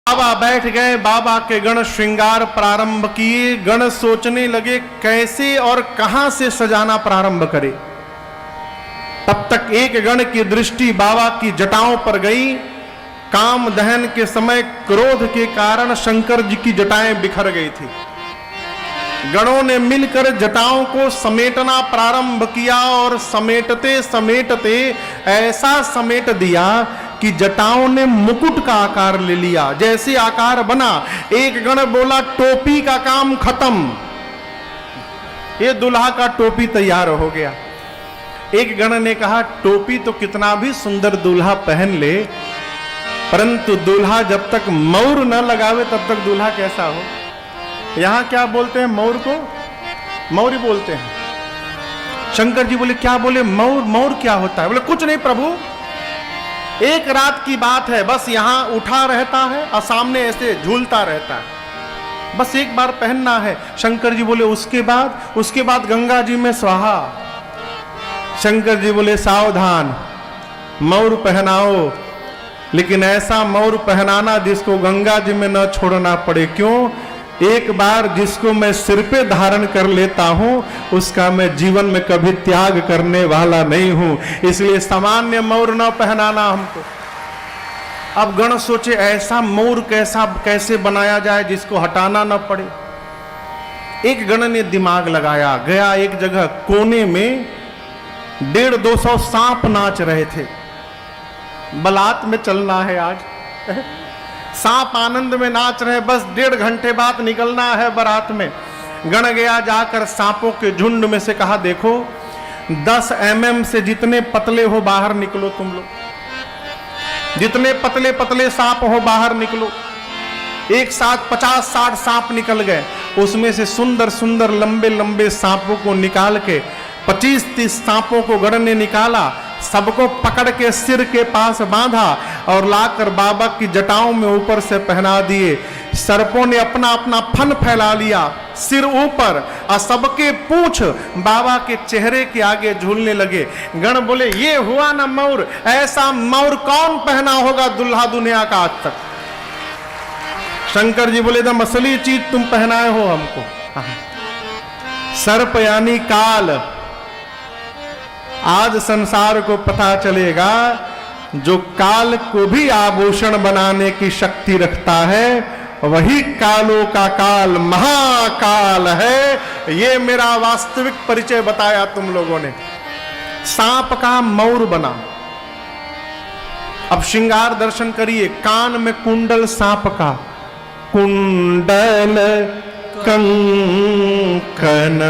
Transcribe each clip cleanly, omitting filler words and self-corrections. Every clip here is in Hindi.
बाबा बैठ गए। बाबा के गण श्रृंगार प्रारंभ किए। गण सोचने लगे कैसे और कहां से सजाना प्रारंभ करे। तब तक एक गण की दृष्टि बाबा की जटाओं पर गई। काम दहन के समय क्रोध के कारण शंकर जी की जटाएं बिखर गई थी। गणों ने मिलकर जटाओं को समेटना प्रारंभ किया और समेटते समेटते ऐसा समेट दिया कि जटाओं ने मुकुट का आकार ले लिया। जैसे आकार बना, एक गण बोला टोपी का काम खत्म, ये दुल्हा का टोपी तैयार हो गया। एक गण ने कहा टोपी तो कितना भी सुंदर दूल्हा पहन ले, परंतु दूल्हा जब तक मौर न लगावे तब तक दूल्हा कैसा हो। यहां क्या बोलते हैं मौर को? मौरी बोलते हैं। शंकर जी बोले क्या बोले? मौर। मौर क्या होता है? बोले कुछ नहीं प्रभु, एक रात की बात है, बस यहां उठा रहता है और सामने ऐसे झूलता रहता है, बस एक बार पहनना है। शंकर जी बोले उसके बाद? उसके बाद गंगा जी में स्वाहा। शंकर जी बोले सावधान, मौर पहनाओ, लेकिन ऐसा मौर पहनाना जिसको गंगा जी में न छोड़ना पड़े। क्यों? एक बार जिसको मैं सिर पे धारण कर लेता हूं उसका मैं जीवन में कभी त्याग करने वाला नहीं हूं, इसलिए सामान्य मौर न पहनाना हमको। अब गण सोचे ऐसा मौर कैसे बनाया जाए जिसको हटाना न पड़े। एक गण ने दिमाग लगाया, गया एक जगह कोने में 150-200 सांप नाच रहे थे। बलात में चलना है आज, सांप आनंद में नाच रहे, बस 1.5 घंटे बाद निकलना है बारात में। गण गया, जाकर सांपों के झुंड में से कहा देखो 10 mm से जितने पतले हो बाहर निकलो, तुम लोग जितने पतले पतले सांप हो बाहर निकलो। एक साथ 50-60 सांप निकल गए। उसमें से सुंदर सुंदर लंबे लंबे सांपों को निकाल के 25-30 सांपों को गण ने निकाला, सबको पकड़ के सिर के पास बांधा और लाकर बाबा की जटाओं में ऊपर से पहना दिए। सर्पों ने अपना अपना फन फैला लिया सिर ऊपर और सबके पूंछ बाबा के चेहरे के आगे झूलने लगे। गण बोले ये हुआ ना मौर, ऐसा मौर कौन पहना होगा दुल्हा दुनिया का आज तक। शंकर जी बोले एकदम असली चीज तुम पहनाए हो हमको। सर्प यानी काल। आज संसार को पता चलेगा जो काल को भी आभूषण बनाने की शक्ति रखता है वही कालों का काल महाकाल है। ये मेरा वास्तविक परिचय बताया तुम लोगों ने। सांप का मौर बना। अब श्रृंगार दर्शन करिए। कान में कुंडल सांप का, कुंडल कंकन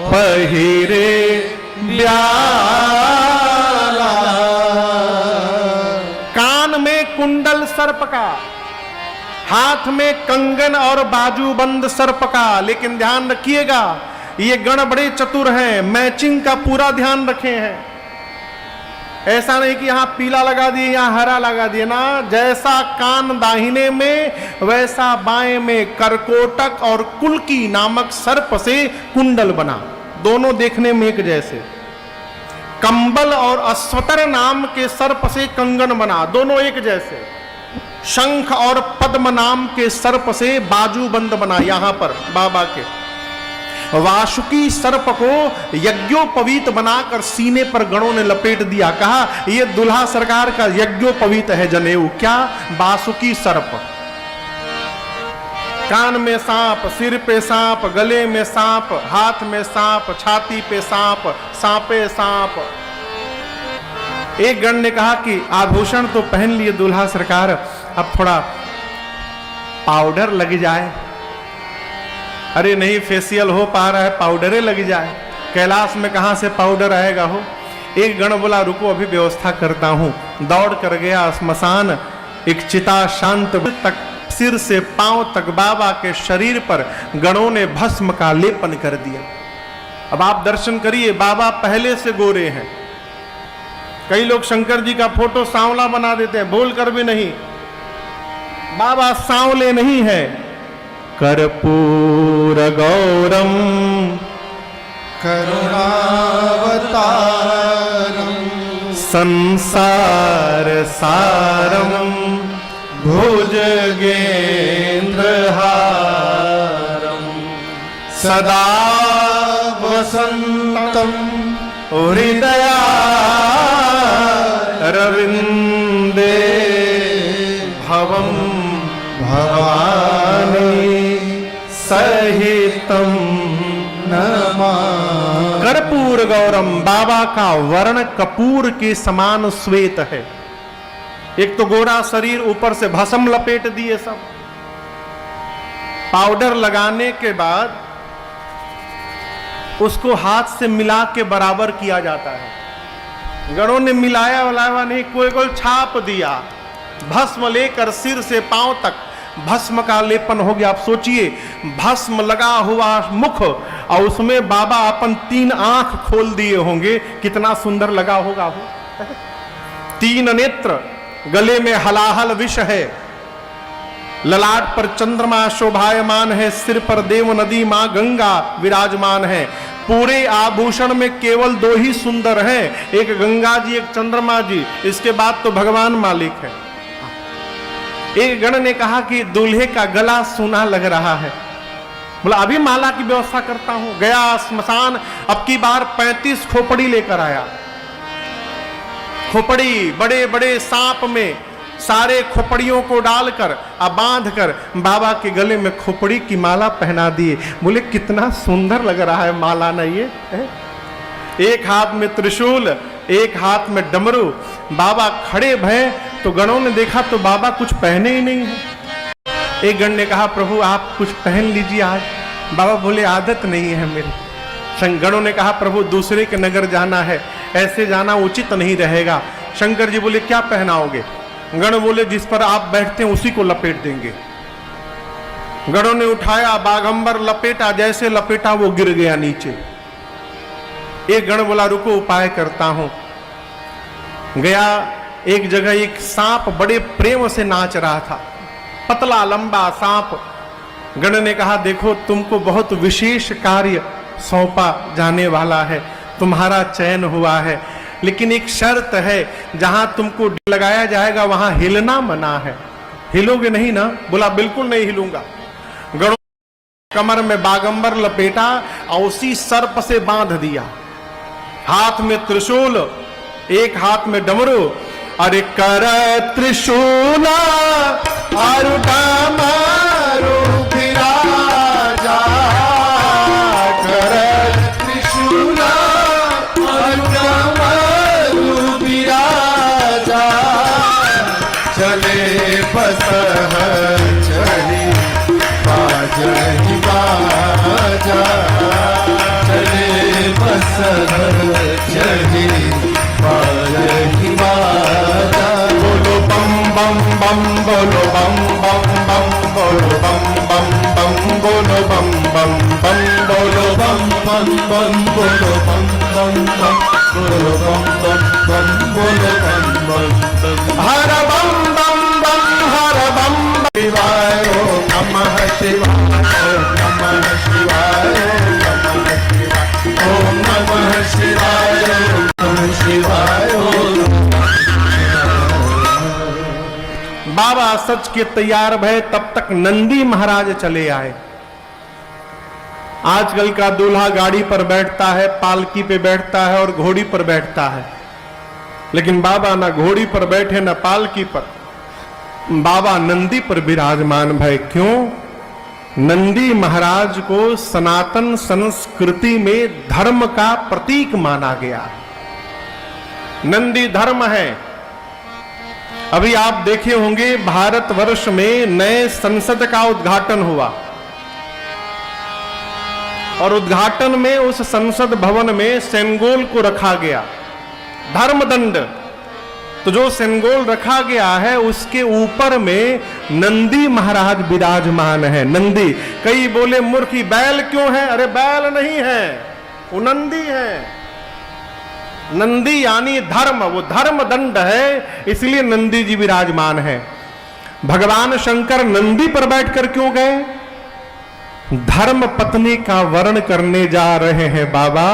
पहिरे ब्याला। कान में कुंडल सर्प का, हाथ में कंगन और बाजूबंद सर्प का। लेकिन ध्यान रखिएगा ये गण बड़े चतुर हैं, मैचिंग का पूरा ध्यान रखे हैं। ऐसा नहीं कि यहां पीला लगा दिए यहां हरा लगा दिए ना। जैसा कान दाहिने में वैसा बाएं में करकोटक और कुल्की नामक सर्प से कुंडल बना, दोनों देखने में एक जैसे। कंबल और अश्वतर नाम के सर्प से कंगन बना, दोनों एक जैसे। शंख और पद्म नाम के सर्प से बाजूबंद बना यहां पर बाबा के। वासुकी सर्प को यज्ञोपवीत बनाकर सीने पर गणों ने लपेट दिया। कहा यह दुल्हा सरकार का यज्ञोपवीत है जनेऊ। क्या? वासुकी सर्प। कान में सांप, सिर पे सांप, गले में सांप, हाथ में सांप, छाती पे सांप, सांपे सांप। एक गण ने कहा कि आभूषण तो पहन लिए दूल्हा सरकार, अब थोड़ा पाउडर लग जाए। अरे नहीं फेशियल हो पा रहा है, पाउडरे लग जाए। कैलाश में कहां से पाउडर आएगा हो। एक गण बोला रुको अभी व्यवस्था करता हूं। दौड़ कर गया स्मशान। एक चिता शांत तक सिर से पांव तक बाबा के शरीर पर गणों ने भस्म का लेपन कर दिया। अब आप दर्शन करिए, बाबा पहले से गोरे हैं। कई लोग शंकर जी का फोटो सांवला बना देते हैं, बोलकर भी नहीं। बाबा सांवले नहीं है। कर्पूर गौरम करुणावतारम संसार सारम भुजगेन्द्रहारं सदा वसन्तं हृदयारविन्दे भवं भवानी सहितं नमामि। कर्पूर गौरम, बाबा का वर्ण कपूर के समान श्वेत है। एक तो गोरा शरीर, ऊपर से भस्म लपेट दिए सब। पाउडर लगाने के बाद उसको हाथ से मिला के बराबर किया जाता है। गणों ने मिलाया वलाया नहीं, कोई छाप दिया। भस्म लेकर सिर से पांव तक भस्म का लेपन हो गया। आप सोचिए, भस्म लगा हुआ मुख और उसमें बाबा अपन 3 आंख खोल दिए होंगे, कितना सुंदर लगा होगा वो। 3 नेत्र, गले में हलाहल विष है, ललाट पर चंद्रमा शोभायमान है, सिर पर देव नदी मां गंगा विराजमान है। पूरे आभूषण में केवल 2 ही सुंदर हैं, एक गंगा जी, एक चंद्रमा जी। इसके बाद तो भगवान मालिक है। एक गण ने कहा कि दूल्हे का गला सूना लग रहा है। बोला अभी माला की व्यवस्था करता हूं। गया स्मशान, अब की बार 35 खोपड़ी लेकर आया। खोपड़ी बड़े बड़े सांप में सारे खोपड़ियों को डालकर अब बांध कर बाबा के गले में खोपड़ी की माला पहना दिए। बोले कितना सुंदर लग रहा है माला ना ये है? एक हाथ में त्रिशूल, एक हाथ में डमरू। बाबा खड़े भय तो गणों ने देखा तो बाबा कुछ पहने ही नहीं है। एक गण ने कहा प्रभु आप कुछ पहन लीजिए आज। बाबा बोले आदत नहीं है मेरी। गणों ने कहा प्रभु दूसरे के नगर जाना है, ऐसे जाना उचित नहीं रहेगा। शंकर जी बोले क्या पहनाओगे? गण बोले जिस पर आप बैठते हैं उसी को लपेट देंगे। गणों ने उठाया, बागंबर लपेटा, जैसे लपेटा वो गिर गया नीचे। एक गण बोला रुको उपाय करता हूं। गया एक जगह, एक सांप बड़े प्रेम से नाच रहा था, पतला लंबा सांप। गण ने कहा देखो तुमको बहुत विशेष कार्य सौंपा जाने वाला है, तुम्हारा चयन हुआ है, लेकिन एक शर्त है, जहां तुमको लगाया जाएगा वहां हिलना मना है। हिलोगे नहीं ना? बोला बिल्कुल नहीं हिलूंगा। गणों कमर में बागंबर लपेटा और उसी सर्प से बांध दिया। हाथ में त्रिशूल, एक हाथ में डमरू। अरे कर त्रिशूला आरुटा मारू विराजा, कर त्रिशूला आरुटा मारू विराजा। चले बसह चली बाजही बाजा, चले बसह चली बाजही बाजा। बोलो बम बम बम, बोलो बम बम बम, बोलो बम बम बम, बोलो बम बम बम, बोलो बम बम बम, बोलो बम बम बम, बोलो बम बम बम, बोलो बम बम बम। हर बम बम बम, हर बम शिवाय, ओम नमः शिवाय, ओम नमः शिवाय, ओम नमः शिवाय, ओम नमः शिवाय, ओम बाबा सच के तैयार भय। तब तक नंदी महाराज चले आए। आजकल का दूल्हा गाड़ी पर बैठता है, पालकी पे बैठता है और घोड़ी पर बैठता है, लेकिन बाबा ना घोड़ी पर बैठे ना पालकी पर, बाबा नंदी पर विराजमान भय। क्यों? नंदी महाराज को सनातन संस्कृति में धर्म का प्रतीक माना गया। नंदी धर्म है। अभी आप देखे होंगे भारतवर्ष में नए संसद का उद्घाटन हुआ और उद्घाटन में उस संसद भवन में सेनगोल को रखा गया, धर्मदंड। तो जो सेनगोल रखा गया है उसके ऊपर में नंदी महाराज विराजमान है। नंदी। कई बोले मूर्खी बैल क्यों है? अरे बैल नहीं है, वो नंदी है। नंदी यानी धर्म, वो धर्म दंड है, इसलिए नंदी जी विराजमान है। भगवान शंकर नंदी पर बैठकर क्यों गए? धर्म पत्नी का वर्ण करने जा रहे हैं बाबा,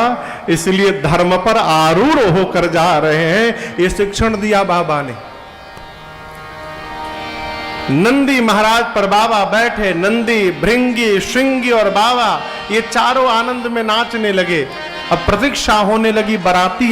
इसलिए धर्म पर आरूढ़ होकर जा रहे हैं। ये शिक्षण दिया बाबा ने। नंदी महाराज पर बाबा बैठे, नंदी, भृंगी, श्रृंगी और बाबा ये चारों आनंद में नाचने लगे। अब प्रतीक्षा होने लगी बराती